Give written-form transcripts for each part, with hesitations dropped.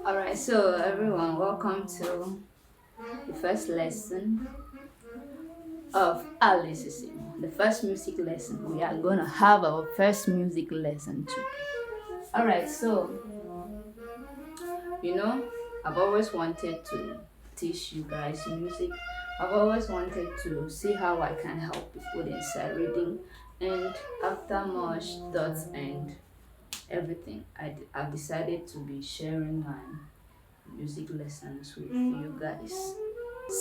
Alright, so everyone, welcome to the first lesson of Alicism. The first music lesson. We are gonna have our first music lesson too. Alright, so you know, I've always wanted to teach you guys music. I've always wanted to see how I can help people inside reading, and after much thoughts and everything, I've decided to be sharing my music lessons with you guys.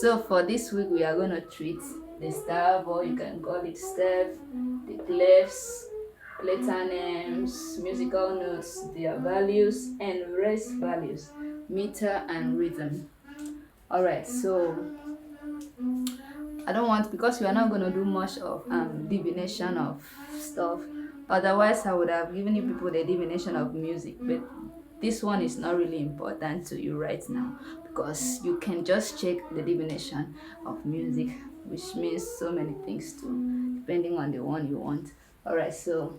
So for this week, we are going to treat the stave, or you can call it stave, the clefs, letter names, musical notes, their values, and rest values, meter and rhythm. Alright, so I don't want, because we are not going to do much of divination of stuff. Otherwise, I would have given you people the divination of music, but this one is not really important to you right now because you can just check the divination of music, which means so many things too, depending on the one you want. Alright, so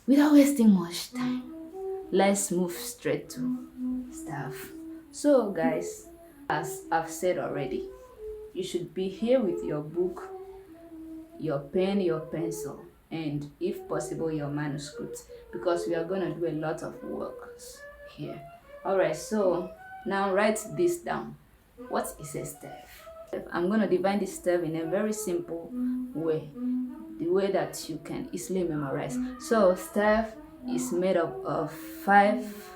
without wasting much time, let's move straight to stuff. So, guys, as I've said already, you should be here with your book, your pen, your pencil, and if possible, your manuscript, because we are going to do a lot of works here. Alright, so now write this down. What is a stave? I'm going to divide this stave in a very simple way, the way that you can easily memorize. So, stave is made up of 5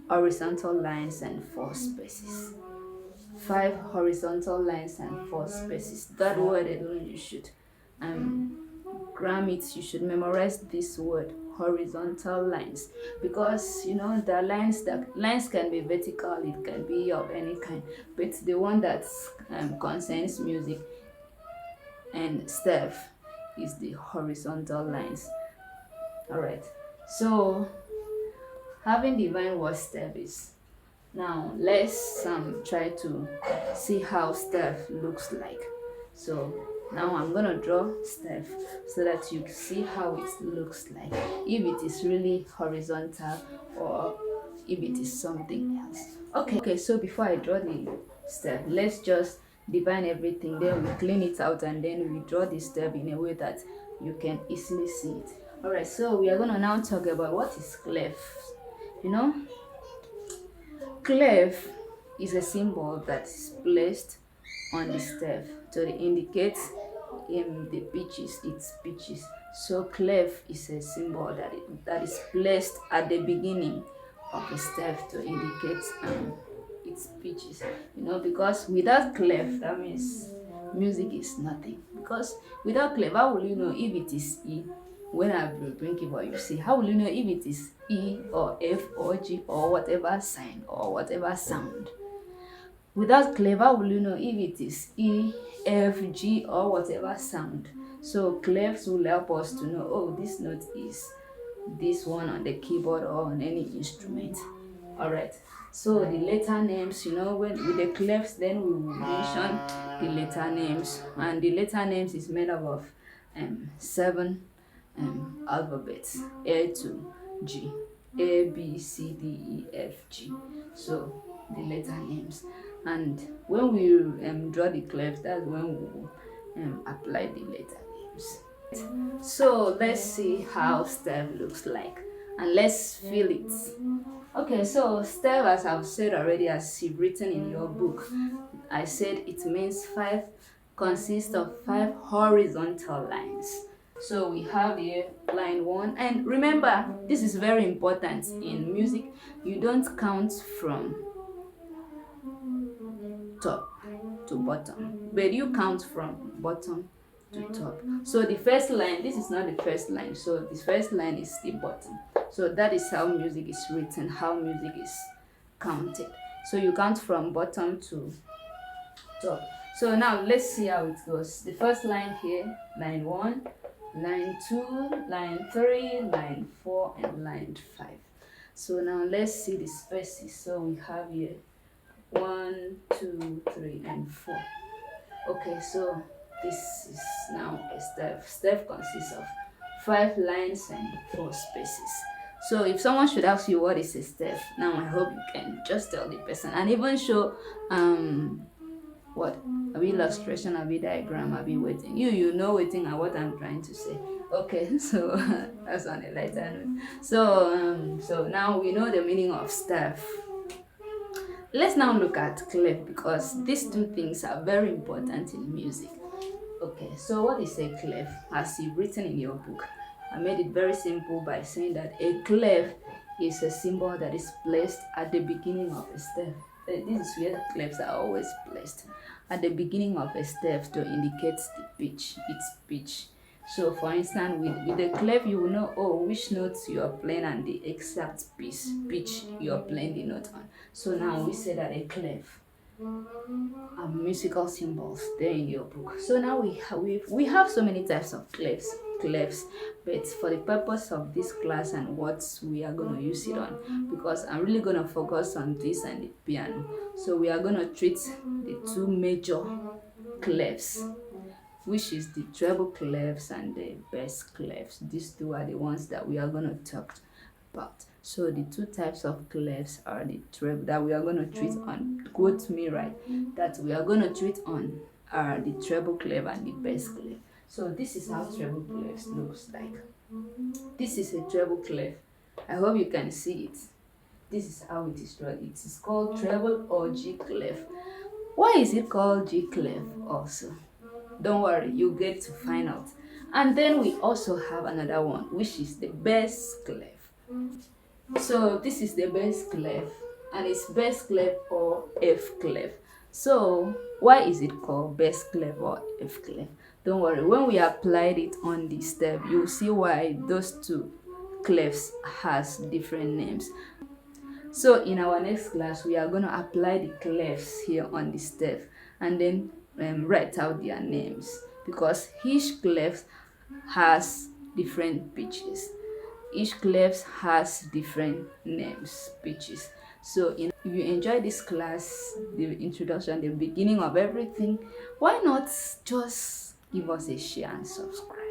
horizontal lines and 4 spaces. 5 horizontal lines and 4 spaces. That word alone you should gram it. You should memorize this word, horizontal lines, because you know the lines can be vertical, it can be of any kind, but the one that concerns music and stave is the horizontal lines. All right, so having defined what stave is, now let's try to see how stave looks like. So now I'm gonna draw stave so that you see how it looks like, if it is really horizontal or if it is something else. Okay, so before I draw the stave, let's just define everything, then we clean it out, and then we draw the stave in a way that you can easily see it. Alright, so we are gonna now talk about what is clef. You know, clef is a symbol that is placed on the stave to indicate in the pitches, its pitches. So clef is a symbol that is placed at the beginning of a stave to indicate its pitches. You know, because without clef, that means music is nothing. Because without clef, how will you know if it is E? When I bring keyboard, you see, how will you know if it is E or F or G or whatever sign or whatever sound? Without clef, how will you know if it is E, F, G or whatever sound? So clefs will help us to know, oh, this note is this one on the keyboard or on any instrument. Alright, so the letter names, you know, when with the clefs, then we will mention the letter names, and the letter names is made up of 7 alphabets, A to G, A, B, C, D, E, F, G. So the letter names, and when we draw the clefs, that's when we will apply the letter names. So let's see how stave looks like, and let's feel it. Okay, so stave, as I've said already, as you've written in your book, I said it means 5, consists of 5 horizontal lines. So we have here line 1, and remember, this is very important in music. You don't count from top to bottom, but you count from bottom to top. So the first line, this is not the first line, so the first line is the bottom. So that is how music is written, how music is counted. So you count from bottom to top. So now let's see how it goes. The first line here, line 1, line 2, line 3, line 4, and line 5. So now let's see the spaces. So we have here 1, 2, 3, and 4. Okay, so this is now a stave. Stave consists of 5 lines and 4 spaces. So if someone should ask you what is a stave, now I hope you can just tell the person and even show what a be illustration, a be diagram, a be waiting. You know waiting and what I'm trying to say. Okay, so that's on a lighter note. So now we know the meaning of staff. Let's now look at clef because these two things are very important in music. Okay, so what is a clef? As you've written in your book, I made it very simple by saying that a clef is a symbol that is placed at the beginning of a step. This is where the clefs are always placed at the beginning of a step to indicate the pitch, its pitch. So for instance, with the clef, you will know which notes you are playing and the exact pitch you are playing the note on. So now we say that a clef are musical symbols there in your book. So now we have so many types of clefs, but for the purpose of this class and what we are going to use it on, because I'm really going to focus on this and the piano. So we are going to treat the two major clefs, which is the treble clefs and the bass clefs. These two are the ones that we are going to talk about. So the two types of clefs are the treble that we are going to treat on. Quote me right. That we are going to treat on are the treble clef and the bass clef. So this is how treble clefs looks like. This is a treble clef. I hope you can see it. This is how it is drawn. It is called treble or G clef. Why is it called G clef also? Don't worry, you get to find out. And then we also have another one, which is the bass clef. So this is the bass clef, and it's bass clef or F clef. So why is it called bass clef or F clef? Don't worry, when we applied it on the step, you'll see why those two clefs has different names. So in our next class, we are going to apply the clefs here on the step and then write out their names, because each clef has different pitches. Each clef has different names, pitches. So if you enjoy this class, the introduction, the beginning of everything, why not just give us a share and subscribe?